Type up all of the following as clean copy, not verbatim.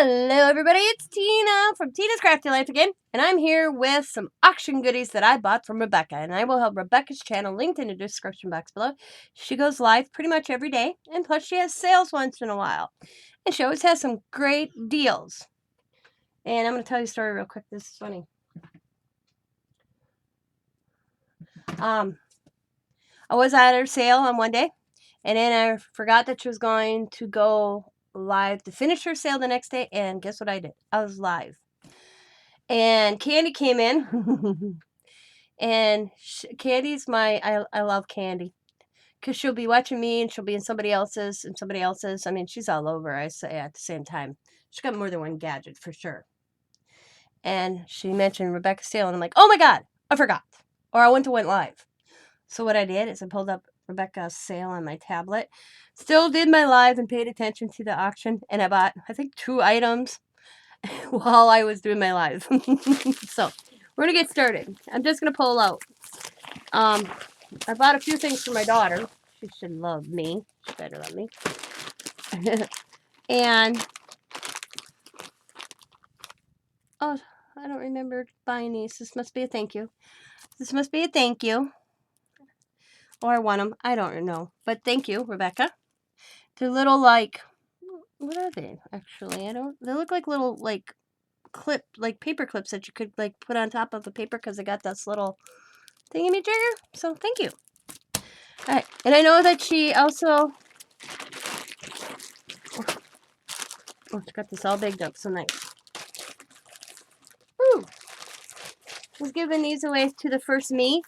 Hello everybody, it's Tina from Tina's Crafty Life again, and I'm here with some auction goodies that I bought from Rebecca, and I will have Rebecca's channel linked in the description box below. She goes live pretty much every day, and plus she has sales once in a while, and she always has some great deals. And I'm going to tell you a story real quick. This is funny. I was at her sale on one day, and then I forgot that she was going to go live to finish her sale the next day, and guess what I did? I was live. And Candy came in, and Candy's I love Candy, because she'll be watching me, and she'll be in somebody else's, and somebody else's. I mean, she's all over, I say, at the same time. She's got more than one gadget, for sure. And she mentioned Rebecca's sale, and I'm like, oh my god, I forgot. Or I went live. So what I did is I pulled up Rebecca's sale on my tablet, still did my live and paid attention to the auction, and I bought, I think, 2 items while I was doing my live. So we're gonna get started. I'm just gonna pull out. I bought a few things for my daughter. She should love me. She better love me. And oh, I don't remember buying these. This must be a thank you. This must be a thank you. Or I want them. I don't know. But thank you, Rebecca. They're little, like, what are they actually? They look like little, like, paper clips that you could, like, put on top of the paper, because they got this little thingy-majigger. So thank you. Alright, and I know that she also, oh, she got this all baked up, so nice. Woo! She's giving these away to the first me.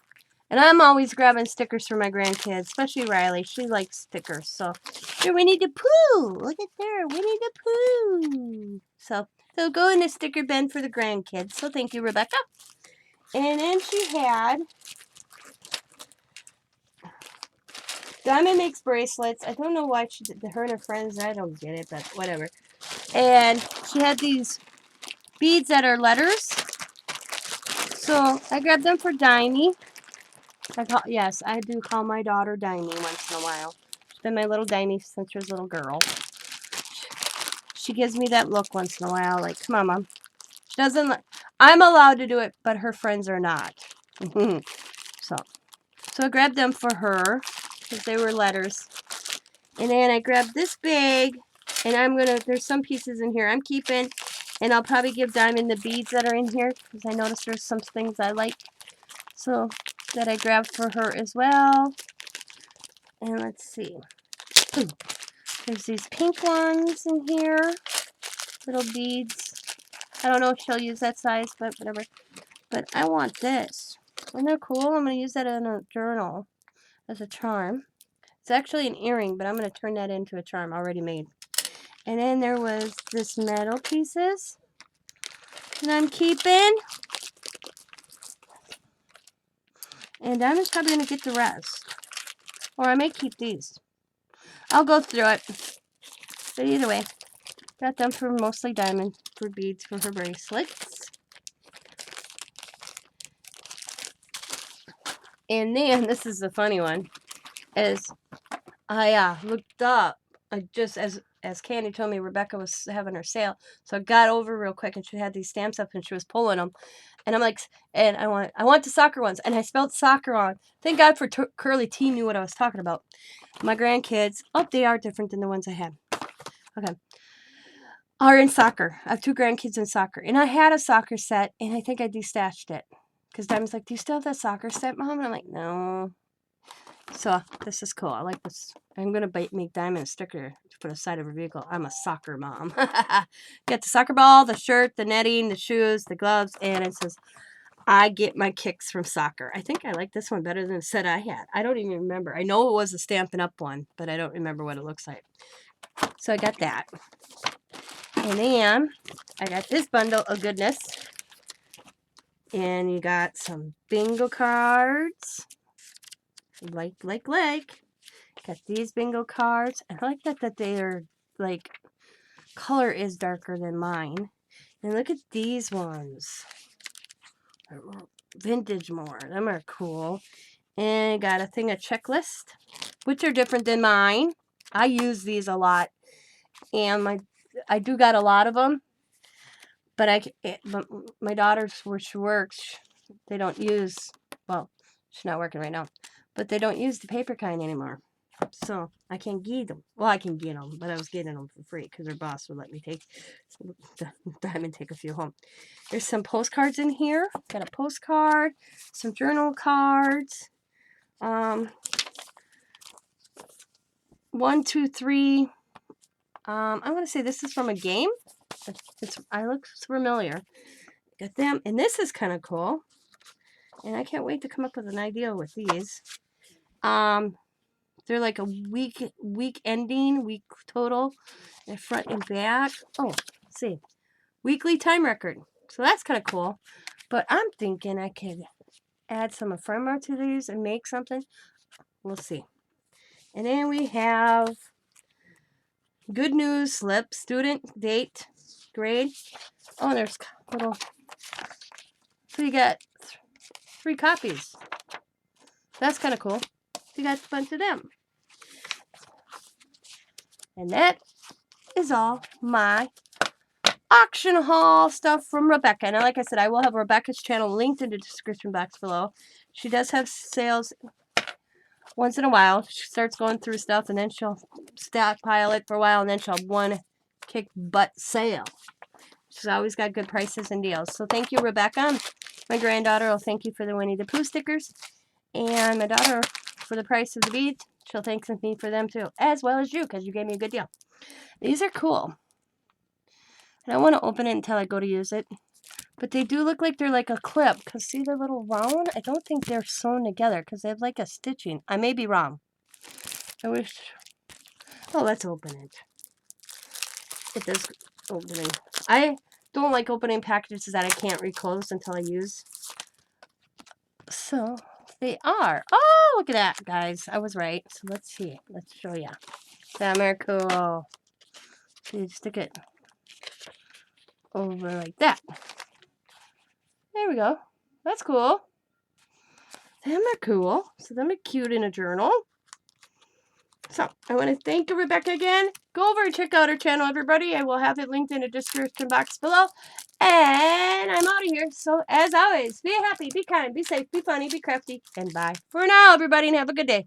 And I'm always grabbing stickers for my grandkids, especially Riley. She likes stickers. So, here, Winnie the Pooh. Look at there, Winnie the Pooh. So, they'll go in the sticker bin for the grandkids. So, thank you, Rebecca. And then she had Diamond makes bracelets. I don't know why she did her and her friends. I don't get it, but whatever. And she had these beads that are letters. So, I grabbed them for Dimey. Yes, I do call my daughter Dimey once in a while. She's been my little Dimey since she was a little girl. She gives me that look once in a while, like, come on, Mom. She doesn't, I'm allowed to do it, but her friends are not. So I grabbed them for her, because they were letters. And then I grabbed this bag, and there's some pieces in here I'm keeping, and I'll probably give Diamond the beads that are in here, because I noticed there's some things I like. So, that I grabbed for her as well. And let's see. Ooh, there's these pink ones in here. Little beads. I don't know if she'll use that size, but whatever. But I want this. Isn't that cool? I'm going to use that in a journal as a charm. It's actually an earring, but I'm going to turn that into a charm already made. And then there was this metal pieces that I'm keeping. And I'm just probably going to get the rest. Or I may keep these. I'll go through it. But either way, got them for mostly Diamond for beads for her bracelets. And then, this is the funny one, is I looked up, just as Candy told me Rebecca was having her sale, so I got over real quick, and she had these stamps up, and she was pulling them, and I'm like, and I want the soccer ones, and I spelled soccer on. Thank God for Curly T knew what I was talking about. My grandkids, oh, they are different than the ones I had. Okay. Are in soccer. I have 2 grandkids in soccer, and I had a soccer set, and I think I destashed it. Because Diamond's like, do you still have that soccer set, Mom? And I'm like, no. So, this is cool. I like this. I'm going to make Diamond a sticker to put on the side of her vehicle. I'm a soccer mom. Got the soccer ball, the shirt, the netting, the shoes, the gloves, and it says, I get my kicks from soccer. I think I like this one better than the set I had. I don't even remember. I know it was a Stampin' Up one, but I don't remember what it looks like. So, I got that. And then, I got this bundle of goodness. And you got some bingo cards. Like. Got these bingo cards. I like that they are, like, color is darker than mine. And look at these ones. Vintage more. Them are cool. And I got a thing of checklist, which are different than mine. I use these a lot. And I do got a lot of them. But but my daughter's where she works, they don't use, well, she's not working right now, but they don't use the paper kind anymore. So I can't get them. Well, I can get them, but I was getting them for free because her boss would let me take them and take a few home. There's some postcards in here. Got a postcard, some journal cards. 1, 2, 3. I'm gonna say this is from a game. I look familiar. Got them, and this is kind of cool. And I can't wait to come up with an idea with these. They're like a week ending, week total, and front and back. Oh, let's see, weekly time record. So that's kind of cool. But I'm thinking I could add some ephemera to these and make something. We'll see. And then we have good news slip, student, date, grade. Oh, there's little. So you got 3 copies. That's kind of cool. You got a bunch of them. And that is all my auction haul stuff from Rebecca. And like I said, I will have Rebecca's channel linked in the description box below. She does have sales once in a while. She starts going through stuff, and then she'll stockpile it for a while, and then she'll have one kick butt sale. She's always got good prices and deals. So thank you, Rebecca. My granddaughter will thank you for the Winnie the Pooh stickers. And my daughter for the price of the beads. She'll thank me for them too. As well as you, because you gave me a good deal. These are cool. And I want to open it until I go to use it. But they do look like they're like a clip. Because see the little round? I don't think they're sewn together. Because they have like a stitching. I may be wrong. I wish... Oh, let's open it. It is opening. I don't like opening packages that I can't reclose until I use. So, they are. Oh, look at that, guys. I was right. So, let's see. Let's show you. Them are cool. So, you stick it over like that. There we go. That's cool. Them are cool. So, them are cute in a journal. So, I want to thank Rebecca again. Go over and check out her channel, everybody. I will have it linked in the description box below. And I'm out of here. So, as always, be happy, be kind, be safe, be funny, be crafty. And bye for now, everybody, and have a good day.